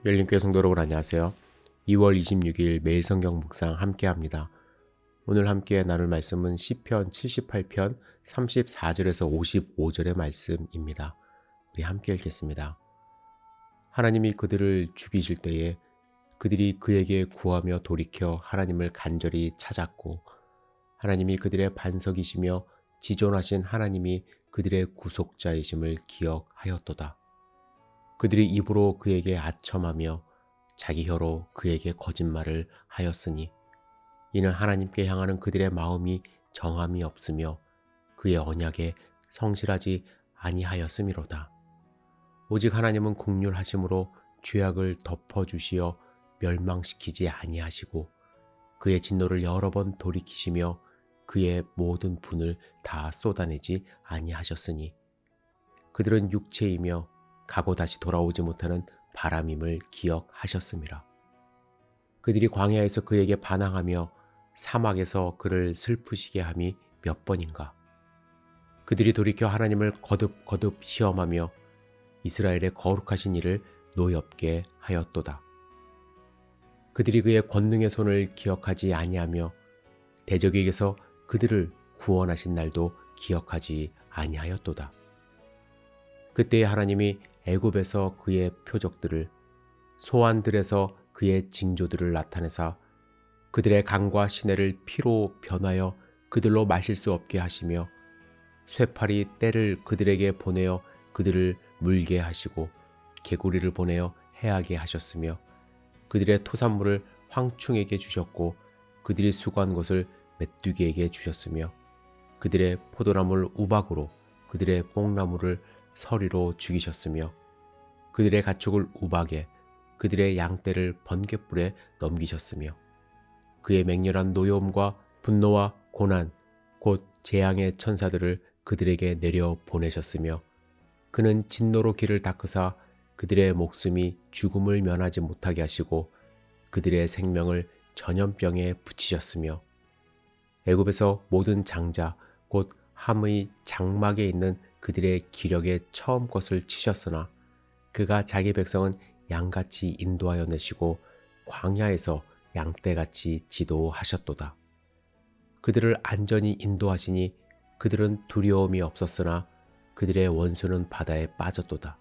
열린교회 성도 여러분 안녕하세요. 2월 26일 매일 성경 묵상 함께합니다. 오늘 함께 나눌 말씀은 시편 78편 34절에서 55절의 말씀입니다. 우리 함께 읽겠습니다. 하나님이 그들을 죽이실 때에 그들이 그에게 구하며 돌이켜 하나님을 간절히 찾았고 하나님이 그들의 반석이시며 지존하신 하나님이 그들의 구속자이심을 기억하였도다. 그들이 입으로 그에게 아첨하며 자기 혀로 그에게 거짓말을 하였으니 이는 하나님께 향하는 그들의 마음이 정함이 없으며 그의 언약에 성실하지 아니하였음이로다. 오직 하나님은 긍휼하심으로 죄악을 덮어주시어 멸망시키지 아니하시고 그의 진노를 여러 번 돌이키시며 그의 모든 분을 다 쏟아내지 아니하셨으니 그들은 육체이며 가고 다시 돌아오지 못하는 바람임을 기억하셨습니다. 그들이 광야에서 그에게 반항하며 사막에서 그를 슬프시게 함이 몇 번인가. 그들이 돌이켜 하나님을 거듭 시험하며 이스라엘의 거룩하신 이를 노엽게 하였도다. 그들이 그의 권능의 손을 기억하지 아니하며 대적에게서 그들을 구원하신 날도 기억하지 아니하였도다. 그때에 하나님이 애굽에서 그의 표적들을 소환들에서 그의 징조들을 나타내사 그들의 강과 시내를 피로 변하여 그들로 마실 수 없게 하시며 쇠파리 떼를 그들에게 보내어 그들을 물게 하시고 개구리를 보내어 해하게 하셨으며 그들의 토산물을 황충에게 주셨고 그들이 수고한 것을 메뚜기에게 주셨으며 그들의 포도나무를 우박으로 그들의 뽕나무를 서리로 죽이셨으며 그들의 가축을 우박에 그들의 양떼를 번갯불에 넘기셨으며 그의 맹렬한 노여움과 분노와 고난 곧 재앙의 천사들을 그들에게 내려 보내셨으며 그는 진노로 길을 닦으사 그들의 목숨이 죽음을 면하지 못하게 하시고 그들의 생명을 전염병에 붙이셨으며 애굽에서 모든 장자 곧 함의 장막에 있는 그들의 기력의 처음 것을 치셨으나 그가 자기 백성은 양같이 인도하여 내시고 광야에서 양떼같이 지도하셨도다. 그들을 안전히 인도하시니 그들은 두려움이 없었으나 그들의 원수는 바다에 빠졌도다.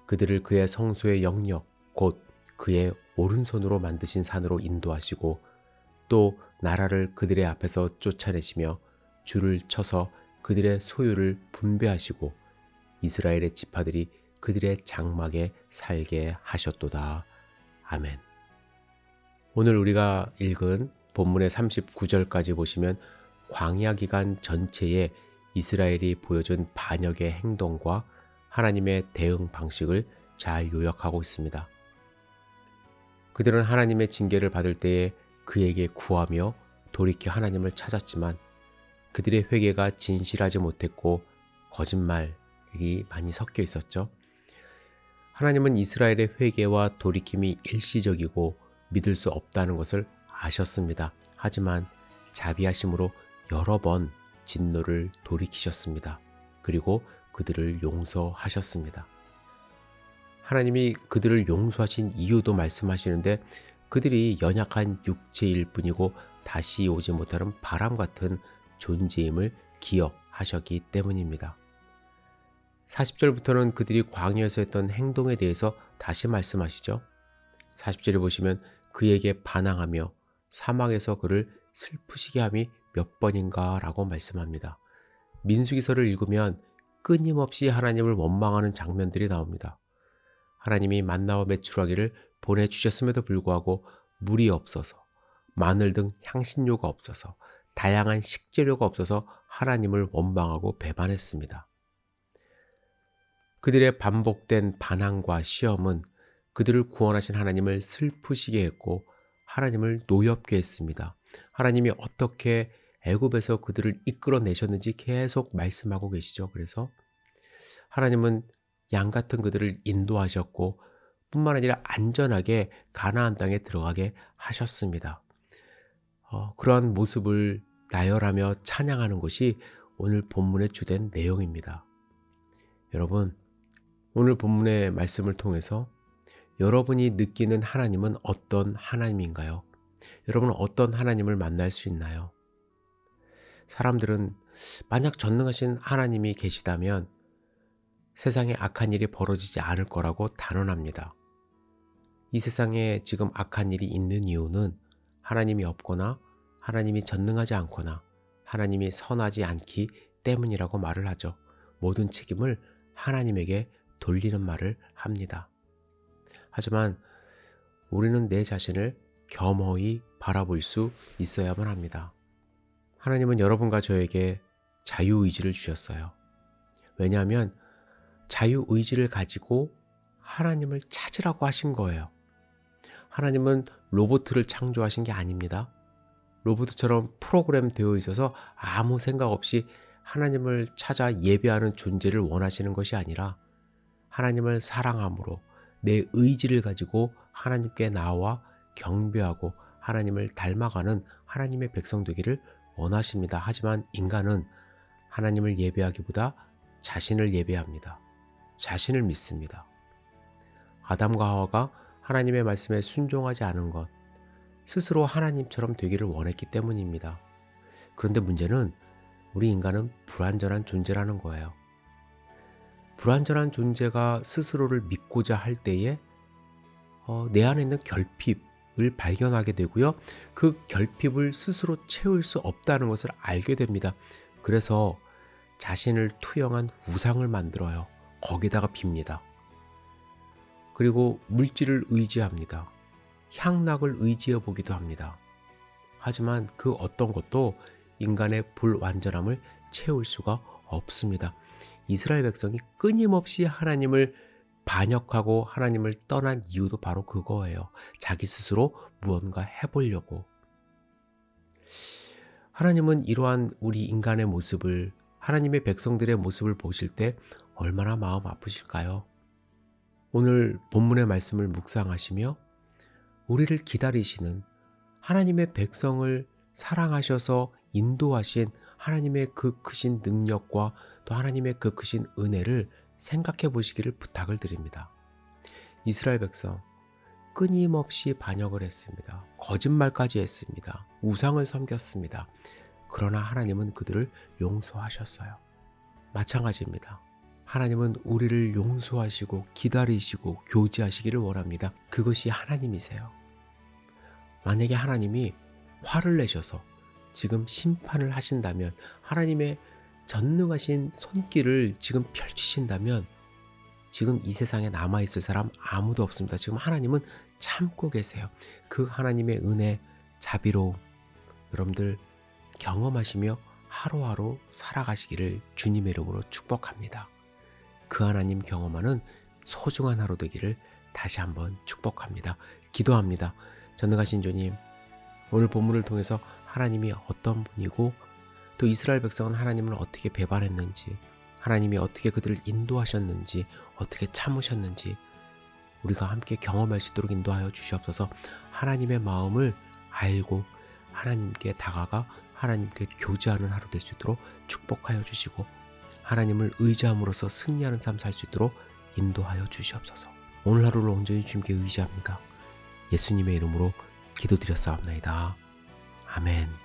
그들을 그의 성소의 영역 곧 그의 오른손으로 만드신 산으로 인도하시고 또 나라를 그들의 앞에서 쫓아내시며 줄을 쳐서 그들의 소유를 분배하시고 이스라엘의 지파들이 그들의 장막에 살게 하셨도다. 아멘. 오늘 우리가 읽은 본문의 39절까지 보시면 광야 기간 전체에 이스라엘이 보여준 반역의 행동과 하나님의 대응 방식을 잘 요약하고 있습니다. 그들은 하나님의 징계를 받을 때에 그에게 구하며 돌이켜 하나님을 찾았지만 그들의 회개가 진실하지 못했고 거짓말이 많이 섞여 있었죠. 하나님은 이스라엘의 회개와 돌이킴이 일시적이고 믿을 수 없다는 것을 아셨습니다. 하지만 자비하심으로 여러 번 진노를 돌이키셨습니다. 그리고 그들을 용서하셨습니다. 하나님이 그들을 용서하신 이유도 말씀하시는데 그들이 연약한 육체일 뿐이고 다시 오지 못하는 바람 같은 존재임을 기억하셨기 때문입니다. 40절부터는 그들이 광야에서 했던 행동에 대해서 다시 말씀하시죠. 40절에 보시면 그에게 반항하며 사막에서 그를 슬프시게 함이 몇 번인가 라고 말씀합니다. 민수기서를 읽으면 끊임없이 하나님을 원망하는 장면들이 나옵니다. 하나님이 만나와 메추라기를 보내주셨음에도 불구하고 물이 없어서 마늘 등 향신료가 없어서 다양한 식재료가 없어서 하나님을 원망하고 배반했습니다. 그들의 반복된 반항과 시험은 그들을 구원하신 하나님을 슬프시게 했고 하나님을 노엽게 했습니다. 하나님이 어떻게 애굽에서 그들을 이끌어내셨는지 계속 말씀하고 계시죠. 그래서 하나님은 양 같은 그들을 인도하셨고 뿐만 아니라 안전하게 가나안 땅에 들어가게 하셨습니다. 그러한 모습을 나열하며 찬양하는 것이 오늘 본문의 주된 내용입니다. 여러분, 오늘 본문의 말씀을 통해서 여러분이 느끼는 하나님은 어떤 하나님인가요? 여러분은 어떤 하나님을 만날 수 있나요? 사람들은 만약 전능하신 하나님이 계시다면 세상에 악한 일이 벌어지지 않을 거라고 단언합니다. 이 세상에 지금 악한 일이 있는 이유는 하나님이 없거나 하나님이 전능하지 않거나 하나님이 선하지 않기 때문이라고 말을 하죠. 모든 책임을 하나님에게 돌리는 말을 합니다. 하지만 우리는 내 자신을 겸허히 바라볼 수 있어야만 합니다. 하나님은 여러분과 저에게 자유의지를 주셨어요. 왜냐하면 자유의지를 가지고 하나님을 찾으라고 하신 거예요. 하나님은 로봇을 창조하신 게 아닙니다. 로봇처럼 프로그램 되어 있어서 아무 생각 없이 하나님을 찾아 예배하는 존재를 원하시는 것이 아니라 하나님을 사랑함으로 내 의지를 가지고 하나님께 나와 경배하고 하나님을 닮아가는 하나님의 백성 되기를 원하십니다. 하지만 인간은 하나님을 예배하기보다 자신을 예배합니다. 자신을 믿습니다. 아담과 하와가 하나님의 말씀에 순종하지 않은 것, 스스로 하나님처럼 되기를 원했기 때문입니다. 그런데 문제는 우리 인간은 불완전한 존재라는 거예요. 불완전한 존재가 스스로를 믿고자 할 때에 내 안에 있는 결핍을 발견하게 되고요. 그 결핍을 스스로 채울 수 없다는 것을 알게 됩니다. 그래서 자신을 투영한 우상을 만들어요. 거기다가 빕니다. 그리고 물질을 의지합니다. 향락을 의지해 보기도 합니다. 하지만 그 어떤 것도 인간의 불완전함을 채울 수가 없습니다. 이스라엘 백성이 끊임없이 하나님을 반역하고 하나님을 떠난 이유도 바로 그거예요. 자기 스스로 무언가 해보려고. 하나님은 이러한 우리 인간의 모습을, 하나님의 백성들의 모습을 보실 때 얼마나 마음 아프실까요? 오늘 본문의 말씀을 묵상하시며 우리를 기다리시는 하나님의 백성을 사랑하셔서 인도하신 하나님의 그 크신 능력과 또 하나님의 그 크신 은혜를 생각해 보시기를 부탁을 드립니다. 이스라엘 백성 끊임없이 반역을 했습니다. 거짓말까지 했습니다. 우상을 섬겼습니다. 그러나 하나님은 그들을 용서하셨어요. 마찬가지입니다. 하나님은 우리를 용서하시고 기다리시고 교제하시기를 원합니다. 그것이 하나님이세요. 만약에 하나님이 화를 내셔서 지금 심판을 하신다면, 하나님의 전능하신 손길을 지금 펼치신다면 지금 이 세상에 남아있을 사람 아무도 없습니다. 지금 하나님은 참고 계세요. 그 하나님의 은혜, 자비로움 여러분들 경험하시며 하루하루 살아가시기를 주님의 이름으로 축복합니다. 그 하나님 경험하는 소중한 하루 되기를 다시 한번 축복합니다. 기도합니다. 전능하신 주님, 오늘 본문을 통해서 하나님이 어떤 분이고 또 이스라엘 백성은 하나님을 어떻게 배반했는지, 하나님이 어떻게 그들을 인도하셨는지, 어떻게 참으셨는지 우리가 함께 경험할 수 있도록 인도하여 주시옵소서. 하나님의 마음을 알고 하나님께 다가가 하나님께 교제하는 하루 될 수 있도록 축복하여 주시고, 하나님을 의지함으로써 승리하는 삶 살 수 있도록 인도하여 주시옵소서. 오늘 하루를 온전히 주님께 의지합니다. 예수님의 이름으로 기도드렸사옵나이다. 아멘.